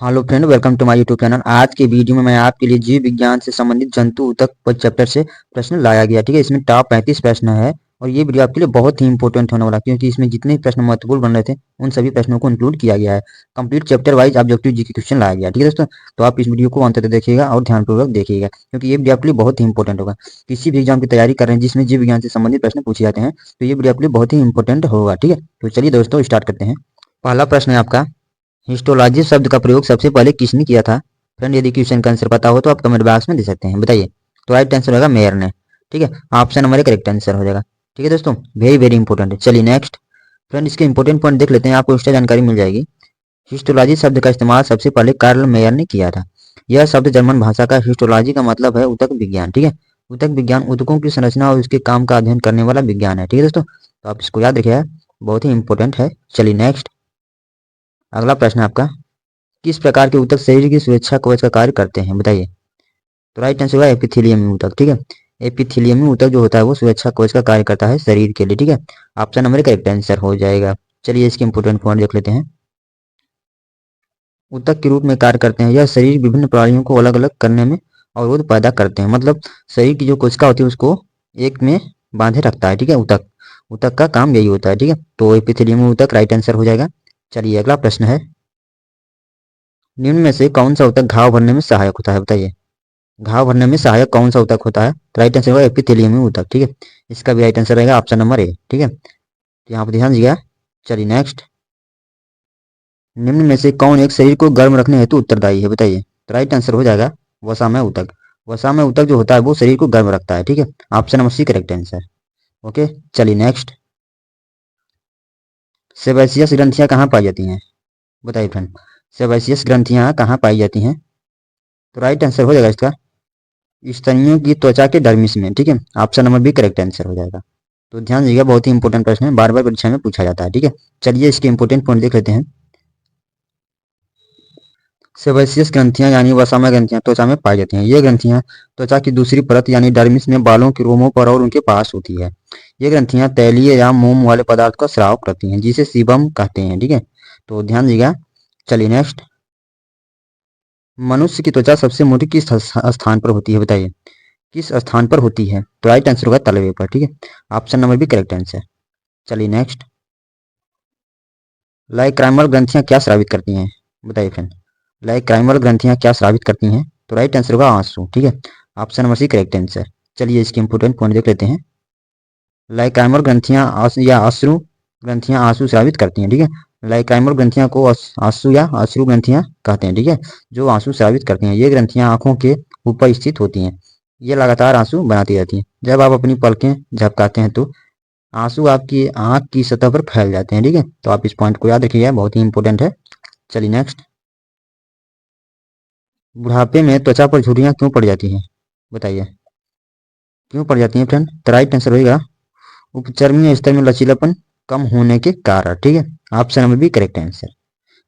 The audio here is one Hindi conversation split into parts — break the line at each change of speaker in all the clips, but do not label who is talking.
Hello friend, welcome to my YouTube channel. आज के वीडियो में मैं आपके लिए जीव विज्ञान से संबंधित जंतु ऊतक पर चैप्टर से प्रश्न लाया गया। ठीक है, इसमें टॉप 35 प्रश्न है और ये वीडियो आपके लिए बहुत ही इंपॉर्टेंट होने वाला, क्योंकि इसमें जितने भी प्रश्न महत्वपूर्ण बन रहे थे उन सभी प्रश्नों को इंक्लूड किया गया है। कंप्लीट चैप्टर वाइज ऑब्जेक्टिव जी के क्वेश्चन लाया गया। ठीक है दोस्तों, तो आप इस वीडियो को अंत तक देखिएगा और ध्यानपूर्वक देखिएगा, क्योंकि ये वीडियो आपके लिए बहुत ही इंपॉर्टेंट होगा। किसी भी एग्जाम की तैयारी कर रहे हैं जिसमें जीव विज्ञान से संबंधित प्रश्न पूछे जाते हैं, तो ये वीडियो आपके लिए बहुत ही इंपॉर्टेंट होगा। ठीक है, तो चलिए दोस्तों स्टार्ट करते हैं। पहला प्रश्न है आपका, हिस्टोलॉजी शब्द का प्रयोग सबसे पहले किसने किया था? फ्रेंड, यदि क्वेश्चन का आंसर पता हो तो आप कमेंट बॉक्स में दे सकते हैं, बताइए। तो राइट आंसर होगा मेयर ने। ठीक है, ऑप्शन नंबर एक करेक्ट आंसर हो जाएगा। ठीक है दोस्तों, वेरी वेरी इंपॉर्टेंट है। चलिए नेक्स्ट। फ्रेंड, इसके इंपॉर्टेंट पॉइंट देख लेते हैं, आपको एक्स्ट्रा जानकारी मिल जाएगी। हिस्टोलॉजी शब्द का इस्तेमाल सबसे पहले कार्ल मेयर ने किया था। यह शब्द जर्मन भाषा का हिस्टोलॉजी का मतलब है ऊतक विज्ञान। ठीक है, ऊतक विज्ञान ऊतकों की संरचना और उसके काम का अध्ययन करने वाला विज्ञान है। ठीक है दोस्तों, तो आप इसको याद रखिएगा, बहुत ही इंपॉर्टेंट है। चलिए नेक्स्ट, अगला प्रश्न है आपका, किस प्रकार के ऊतक शरीर की सुरक्षा कवच का कार्य करते हैं, बताइए। तो राइट आंसर होगा एपिथेलियमी ऊतक। ठीक है, एपिथेलियमी ऊतक जो होता है वो सुरक्षा कवच का कार्य करता है शरीर के लिए। ठीक है, ऑप्शन नंबर करेक्ट आंसर हो जाएगा। चलिए इसके इंपोर्टेंट पॉइंट देख लेते हैं। ऊतक के रूप में कार्य करते हैं, यह शरीर विभिन्न प्रणालियों को अलग अलग करने में अवरोध पैदा करते हैं। मतलब शरीर की जो कोशिका होती है उसको एक में बांधे रखता है। ठीक है, ऊतक ऊतक का काम यही होता है। ठीक है, तो एपिथेलियमी ऊतक राइट आंसर हो जाएगा। चलिए अगला प्रश्न है, निम्न में से कौन सा ऊतक घाव भरने में सहायक होता है, बताइए। घाव भरने में सहायक कौन सा ऊतक होता है? तो राइट आंसर होगा एपिथेलियमी ऊतक। ठीक है, इसका भी राइट आंसर रहेगा ऑप्शन नंबर ए। ठीक है, तो यहाँ पर ध्यान दीजिएगा। चलिए नेक्स्ट, निम्न में से कौन एक शरीर को गर्म रखने हेतु उत्तरदायी है, बताइए। तो राइट आंसर हो जाएगा वसामय ऊतक। वसामय ऊतक जो होता है वो शरीर को गर्म रखता है। ठीक है, option number C correct answer. Okay, चलिए नेक्स्ट, सेबेसियस ग्रंथियां कहाँ पाई जाती हैं, बताइए फ्रेंड। सेबेसियस ग्रंथियां कहाँ पाई जाती हैं? तो राइट आंसर हो जाएगा इसका स्तनियों की त्वचा के डर्मिस में। ठीक है, option number B correct answer हो जाएगा। तो ध्यान दीजिएगा, बहुत ही इंपॉर्टेंट प्रश्न है, बार बार परीक्षा में पूछा जाता है। ठीक है, चलिए इसके इंपॉर्टेंट पॉइंट देख लेते हैं। सेबेसियस ग्रंथियां यानी वसामय ग्रंथियां त्वचा में पाई जाती हैं। ये ग्रंथियां त्वचा की दूसरी परत यानी डर्मिस में बालों के रोमों पर और उनके पास होती है। ये ग्रंथियां तैलीय या मोम वाले पदार्थ का स्राव करती हैं, जिसे सीबम कहते हैं। ठीक है, तो ध्यान दीजिएगा। चलिए नेक्स्ट, मनुष्य की त्वचा सबसे मोटी किस स्थान पर होती है, बताइए। किस स्थान पर होती है? तो राइट आंसर होगा तलवे पर। ठीक है, option number B correct answer. चलिए नेक्स्ट, लाइक्राइमल ग्रंथियां क्या स्रावित करती हैं, बताइए फ्रेंड। लाइक्राइमल ग्रंथियां क्या स्रावित करती हैं? तो राइट आंसर होगा आंसू। ठीक है, option number C correct answer. चलिए इसके इंपोर्टेंट पॉइंट देख लेते हैं। लाइक्राइमल ग्रंथियां या अश्रु ग्रंथियां आंसू स्रावित करती हैं। ठीक है, लाइक्राइमल ग्रंथियां को आंसू या अश्रु ग्रंथियां कहते हैं। ठीक है, जो आंसू स्रावित करती हैं। ये ग्रंथियां आंखों के ऊपर स्थित होती हैं। ये लगातार आंसू बनाती रहती हैं। जब आप अपनी पलकें झपकाते हैं तो आंसू आपकी आंख की सतह पर फैल जाते हैं। ठीक है, तो आप इस पॉइंट को याद रखिएगा, बहुत ही इंपॉर्टेंट है। चलिए नेक्स्ट, बुढ़ापे में त्वचा पर झुर्रियां क्यों पड़ जाती हैं, बताइए। क्यों पड़ जाती हैं फ्रेंड? तो राइट आंसर होगा उपचर्मीय स्तर में लचीलापन कम होने के कारण। ठीक है, option number B correct answer.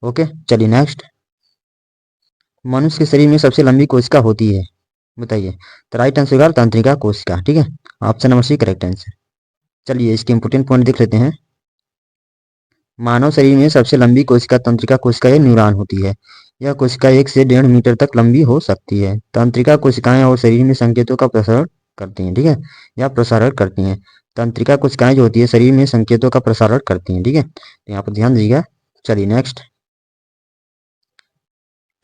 Okay, चलिए नेक्स्ट, मनुष्य के शरीर में सबसे लंबी कोशिका होती है, बताइए। तो राइट आंसर होगा तंत्रिका कोशिका। ठीक है, option number C correct answer. चलिए इसके इंपोर्टेंट पॉइंट देख लेते हैं। मानव शरीर में सबसे लंबी कोशिका तंत्रिका कोशिका या न्यूरॉन होती है। यह कोशिका 1 से 1.5 मीटर तक लंबी हो सकती है। तंत्रिका कोशिकाएं और शरीर में संकेतों का प्रसारण करती हैं। ठीक है, या प्रसारण करती हैं। तंत्रिका कोशिकाएं जो होती है शरीर में संकेतों का प्रसारण करती हैं। ठीक है, तो यहाँ पर ध्यान दीजिएगा। चलिए नेक्स्ट,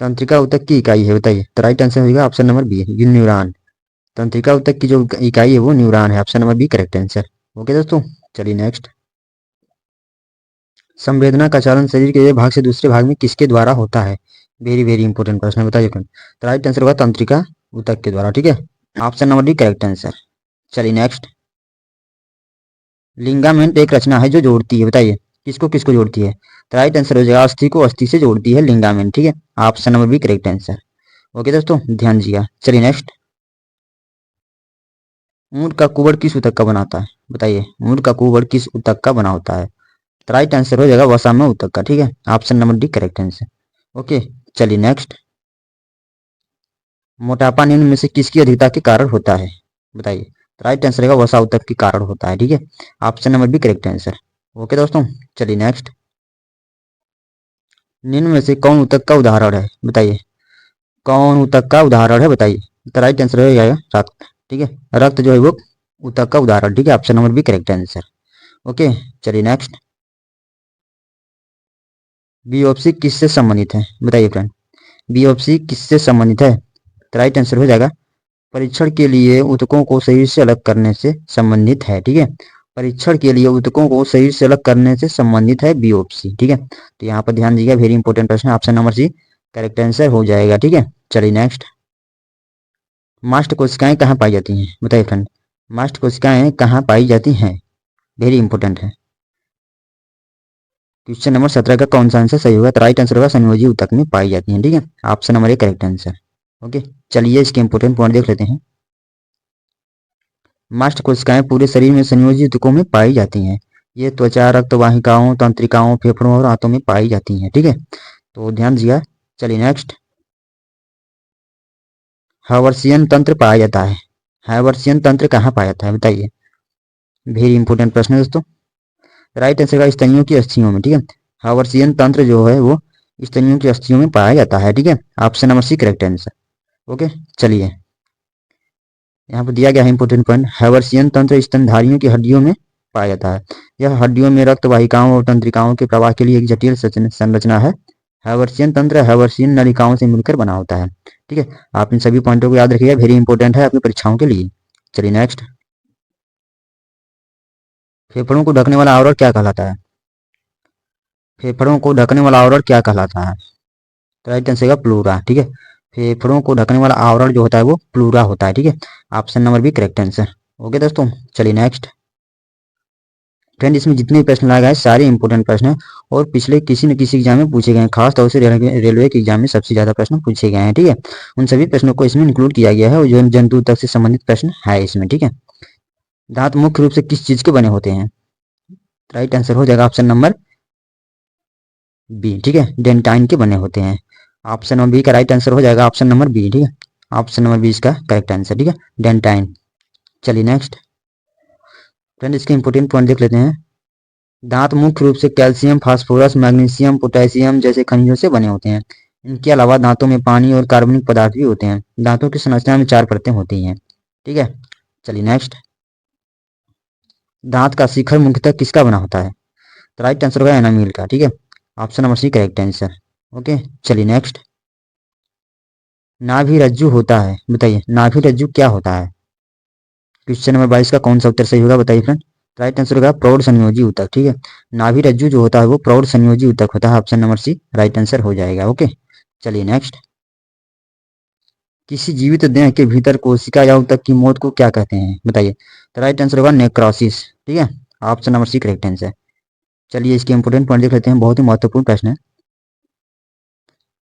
तंत्रिका ऊतक की इकाई है, बताइए। तो राइट आंसर होगा ऑप्शन नंबर बी न्यूरॉन। तंत्रिका ऊतक की जो इकाई है वो न्यूरॉन है, option number B correct answer. Okay दोस्तों, चलिए नेक्स्ट, संवेदना का चालन शरीर के एक भाग से दूसरे भाग में किसके द्वारा होता है? वेरी वेरी इंपॉर्टेंट प्रश्न है, बताइए फ्रेंड। तो राइट आंसर होगा तंत्रिका ऊतक के द्वारा। ठीक है, option number D correct answer. चलिए नेक्स्ट, लिंगामेंट एक रचना है जो जोड़ती है, बताइए। किसको किसको जोड़ती है? तो राइट आंसर हो जाएगा अस्थि को अस्थि से जोड़ती है लिंगामेंट। ठीक है, option number B correct answer. Okay दोस्तों, ध्यान दीजिएगा। चलिए नेक्स्ट, ऊंट का कुबड़ किस ऊतक का बना होता है, बताइए। ऊंट का कुबड़ किस ऊतक का बना होता है? तो राइट आंसर हो जाएगा वसामय ऊतक का। ठीक है, option number D correct answer. Okay, चलिए नेक्स्ट, मोटापा निम्न में से किसकी अधिकता के कारण होता है, बताइए। राइट आंसर रहेगा वसा ऊतक के कारण होता है। ठीक है, option number B correct answer. Okay दोस्तों, चलिए नेक्स्ट, निम्न में से कौन ऊतक का उदाहरण है, बताइए। कौन ऊतक का उदाहरण है, बताइए। तो राइट आंसर हो जाएगा रक्त। ठीक है, रक्त जो है वो ऊतक का उदाहरण। ठीक है, option number B correct answer. Okay, चलिए नेक्स्ट। बियोप्सी किससे संबंधित है, बताइए फ्रेंड। बियोप्सी किससे संबंधित है, तो राइट आंसर हो जाएगा परीक्षण के लिए ऊतकों को शरीर से अलग करने से संबंधित है। ठीक है, परीक्षण के लिए ऊतकों को शरीर से अलग करने से संबंधित है बियोप्सी। ठीक है, तो यहाँ पर ध्यान दीजिएगा, वेरी इंपॉर्टेंट प्रश्न, option number C correct answer हो जाएगा। ठीक है, चलिए नेक्स्ट। मास्ट कोशिकाएं कहाँ पाई जाती हैं, बताइए फ्रेंड। मास्ट कोशिकाएं कहाँ पाई जाती हैं, वेरी इंपॉर्टेंट है। क्वेश्चन नंबर 17 का कौन सा आंसर सही होगा, तो राइट आंसर होगा संयोजी ऊतक में पाई जाती हैं। ठीक है, option number A correct answer. Okay, चलिए इसके इंपॉर्टेंट पॉइंट देख लेते हैं। मास्ट कोशिकाएं पूरे शरीर में संयोजी ऊतकों में पाई जाती हैं। ये त्वचा, रक्त वाहिकाओं, तंत्रिकाओं, फेफड़ों और आंतों में पाई जाती हैं। ठीक है, तो ध्यान दीजिएगा। चलिए नेक्स्ट। हावर्सियन तंत्र पाया जाता है, हावर्सियन तंत्र कहाँ पाया जाता है, बताइए। वेरी इंपॉर्टेंट प्रश्न है दोस्तों। राइट आंसर का स्तनियों की अस्थियों में। ठीक है, हावर्सियन तंत्र जो है वो स्तनियों की अस्थियों में पाया जाता है। ठीक है, option number C correct answer. Okay, चलिए यहाँ पर दिया गया है इंपॉर्टेंट पॉइंट। हावर्सियन तंत्र स्तनधारियों की हड्डियों में पाया जाता है। यह हड्डियों में रक्त वाहिकाओं और तंत्रिकाओं के प्रवाह के लिए एक जटिल संरचना है। हावर्सियन तंत्र हावर्सियन नलिकाओं से मिलकर बना होता है। ठीक है, आप इन सभी पॉइंटों को याद रखिएगा, वेरी इंपॉर्टेंट है अपनी परीक्षाओं के लिए। चलिए नेक्स्ट। फेफड़ों को ढकने वाला आवरण क्या कहलाता है, फेफड़ों को ढकने वाला आवरण क्या कहलाता है, तो राइट आंसर का प्लूरा। ठीक है, फेफड़ों को ढकने वाला आवरण जो होता है वो प्लूरा होता है। ठीक है, option number B correct answer. Okay दोस्तों, चलिए नेक्स्ट। फ्रेंड, इसमें जितने भी प्रश्न लाए गए सारे इंपॉर्टेंट प्रश्न हैं और पिछले किसी न किसी एग्जाम में पूछे गए हैं, खासतौर से रेलवे के एग्जाम में सबसे ज्यादा प्रश्न पूछे गए हैं। ठीक है, उन सभी प्रश्नों को इसमें इंक्लूड किया गया है और जो जंतु तक से संबंधित प्रश्न है इसमें। ठीक है, दांत मुख्य रूप से किस चीज के बने होते हैं, राइट आंसर हो जाएगा ऑप्शन नंबर बी। ठीक है, डेंटाइन के बने होते हैं। ऑप्शन नंबर बी का राइट आंसर हो जाएगा ऑप्शन नंबर बी। ठीक है, ऑप्शन नंबर बी इसका करेक्ट आंसर। ठीक है, डेंटाइन। चलिए नेक्स्ट। फ्रेंड, इसके इंपोर्टेंट पॉइंट देख लेते हैं। दांत मुख्य रूप से कैल्शियम, फास्फोरस, मैग्नीशियम, पोटेशियम जैसे खनिजों से बने होते हैं। इनके अलावा दांतों में पानी और कार्बनिक पदार्थ भी होते हैं। दांतों की संरचना में 4 परतें होती हैं। ठीक है, चलिए नेक्स्ट। दांत का शिखर मुख्यतः किसका बना होता है, तो राइट आंसर होगा एनामील का। ठीक है, option number C correct answer. Okay, चलिए नेक्स्ट। नाभि रज्जु होता है, बताइए नाभि रज्जु क्या होता है। क्वेश्चन नंबर 22 का कौन सा उत्तर सही होगा, बताइए फ्रेंड। राइट आंसर होगा प्रौढ़ संयोजी ऊतक। ठीक है, नाभि रज्जु जो होता है वो प्रौढ़ संयोजी ऊतक होता है। Option number C right answer हो जाएगा। ओके, चलिए नेक्स्ट। किसी जीवित देह के भीतर कोशिका या ऊतक की मौत को क्या कहते हैं, बताइए। तो राइट आंसर होगा नेक्रोसिस। ठीक है, option number C correct answer. चलिए इसके इंपोर्टेंट पॉइंट देख लेते हैं, बहुत ही महत्वपूर्ण प्रश्न है।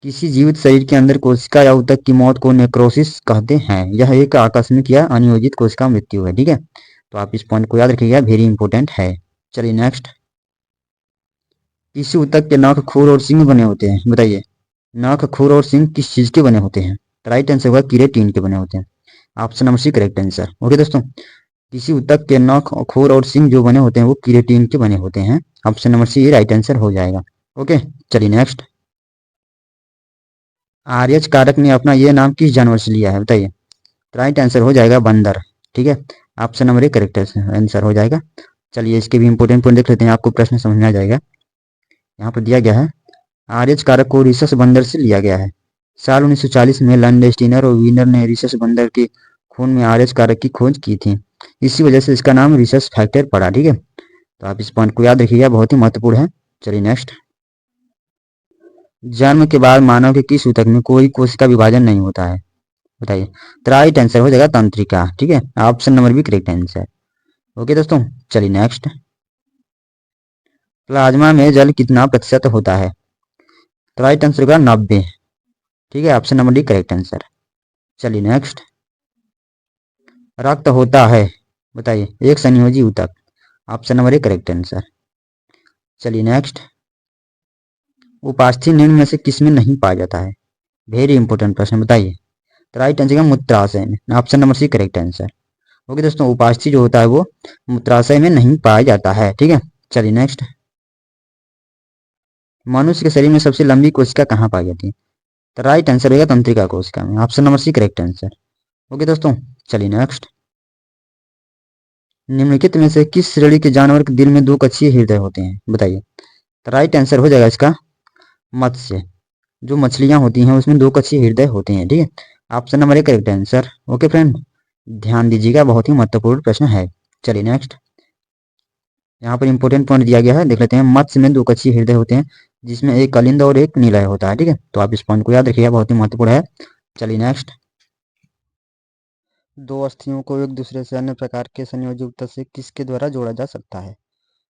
किसी जीवित शरीर के अंदर कोशिका या ऊतक की मौत को नेक्रोसिस कहते हैं। यह एक आकस्मिक या अनियोजित कोशिका मृत्यु है। ठीक है, तो आप इस पॉइंट को याद रखिएगा, वेरी इंपॉर्टेंट है। चलिए नेक्स्ट। किसी ऊतक के नख, खुर और सींग बने होते हैं, बताइए। नख, खुर और सींग किस चीज के बने होते हैं, राइट आंसर होगा कीरेटिन के बने होते हैं। Option number C correct answer. Okay दोस्तों, किसी ऊतक के नख, खुर और सींग जो बने होते हैं वो कीरेटिन के बने होते हैं। Option number C right answer हो जाएगा। ओके, चलिए नेक्स्ट। आर्यच कारक ने अपना यह नाम किस जानवर से लिया है, बताइए। राइट आंसर हो जाएगा बंदर। ठीक है, option number A correct answer हो जाएगा। चलिए इसके भी इंपोर्टेंट पॉइंट देख लेते हैं, आपको प्रश्न समझ में आ जाएगा। यहाँ पर दिया गया है आर्यच कारक को रिसस बंदर से लिया गया है। साल 1940 में लैंडस्टीनर और वीनर ने रिसस बंदर के खून में आर्यच कारक की खोज की थी। इसी वजह से इसका नाम रिसस फैक्टर पड़ा। ठीक है, तो आप इस पॉइंट को याद रखिएगा, बहुत ही महत्वपूर्ण है। चलिए नेक्स्ट। जन्म के बाद मानव के किस ऊतक में कोई कोशिका विभाजन नहीं होता है, बताइए। तो राइट आंसर हो जाएगा तंत्रिका। ठीक है, ऑप्शन नंबर भी करेक्ट आंसर। ओके दोस्तों, चलिए नेक्स्ट। प्लाज्मा में जल कितना प्रतिशत होता है, तो राइट आंसर होगा 90। ठीक है, option number D correct answer. चलिए नेक्स्ट। रक्त होता है, बताइए एक संयोजी ऊतक। Option number A correct answer. चलिए नेक्स्ट। उपास्थि निम्न में से किसमें नहीं पाया जाता है, वेरी इंपॉर्टेंट प्रश्न, बताइए। तो राइट आंसर मूत्राशय में। Option number C correct answer. Okay दोस्तों, उपास्थि जो होता है वो मूत्राशय में नहीं पाया जाता है। ठीक है, चलिए नेक्स्ट। मनुष्य के शरीर में सबसे लंबी कोशिका कहाँ पाई जाती है? तो राइट आंसर होगा तंत्रिका कोशिका में, option number C correct answer. Okay दोस्तों, चलिए नेक्स्ट। निम्नलिखित में से किस श्रेणी के जानवर के दिल में दो कक्षीय हृदय होते हैं, बताइए। तो राइट आंसर हो जाएगा इसका मत्स्य। जो मछलियां होती हैं उसमें दो कक्षीय हृदय होते हैं, ठीक है। Option number A correct answer. Okay friend, ध्यान दीजिएगा, बहुत ही महत्वपूर्ण प्रश्न है। चलिए नेक्स्ट। यहाँ पर इंपॉर्टेंट पॉइंट दिया गया है, देख लेते हैं। मत्स्य में दो कक्षीय हृदय होते हैं जिसमें एक कलिंद और एक निलय होता है, ठीक है। तो आप इस पॉइंट को याद रखिएगा, बहुत ही महत्वपूर्ण है। चलिए नेक्स्ट। दो अस्थियों को एक दूसरे से अन्य प्रकार के संयोजकता से किसके द्वारा जोड़ा जा सकता है,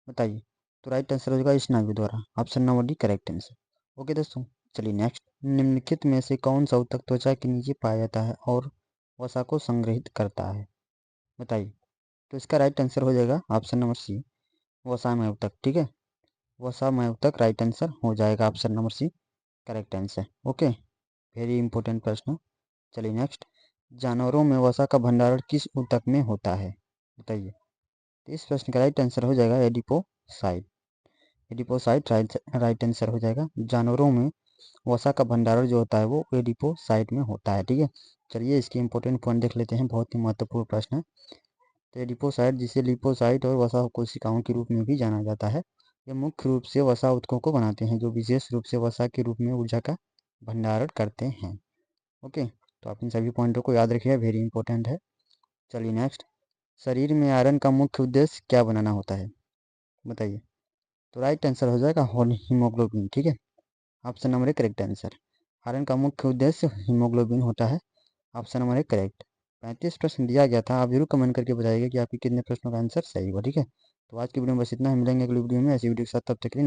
बताइए। तो राइट आंसर हो जाएगा स्नायु द्वारा, option number D correct answer. Okay दोस्तों, चलिए नेक्स्ट। निम्नलिखित में से कौन सा ऊतक त्वचा के नीचे पाया जाता है और वसा को संग्रहित करता है, बताइए। तो इसका राइट आंसर हो जाएगा ऑप्शन नंबर सी वसामय ऊतक, ठीक है। वसामय ऊतक राइट आंसर हो जाएगा, option number C correct answer. Okay, very important प्रश्न। चलिए नेक्स्ट। जानवरों में वसा का भंडारण किस ऊतक में होता है, बताइए। तो इस प्रश्न का राइट आंसर हो जाएगा एडिपोसाइट। एडिपोसाइट राइट आंसर हो जाएगा। जानवरों में वसा का भंडारण जो होता है वो एडिपोसाइट में होता है, ठीक है। चलिए इसके इंपॉर्टेंट पॉइंट देख लेते हैं, बहुत ही महत्वपूर्ण प्रश्न है। तो एडिपोसाइट, जिसे लिपोसाइट और वसा कोशिकाओं के रूप में भी जाना जाता है, ये मुख्य रूप से वसा ऊतकों को बनाते हैं जो विशेष रूप से वसा के रूप में ऊर्जा का भंडारण करते हैं। ओके, तो आप इन सभी पॉइंटों को याद रखिए, वेरी इंपॉर्टेंट है। चलिए नेक्स्ट। शरीर में आयरन का मुख्य उद्देश्य क्या बनाना होता है, बताइए। तो राइट आंसर हो जाएगा हीमोग्लोबिन, ठीक है। Option number A correct answer. Iron का मुख्य उद्देश्य हीमोग्लोबिन होता है, ऑप्शन नंबर ए करेक्ट। 35 प्रश्न दिया गया था, आप जरूर कमेंट करके बताइएगा कि आपके कितने प्रश्नों का आंसर सही हुआ, ठीक है। तो आज की वीडियो में बस इतना ही, मिलेंगे अगली वीडियो में ऐसी वीडियो के साथ, तब तक के लिए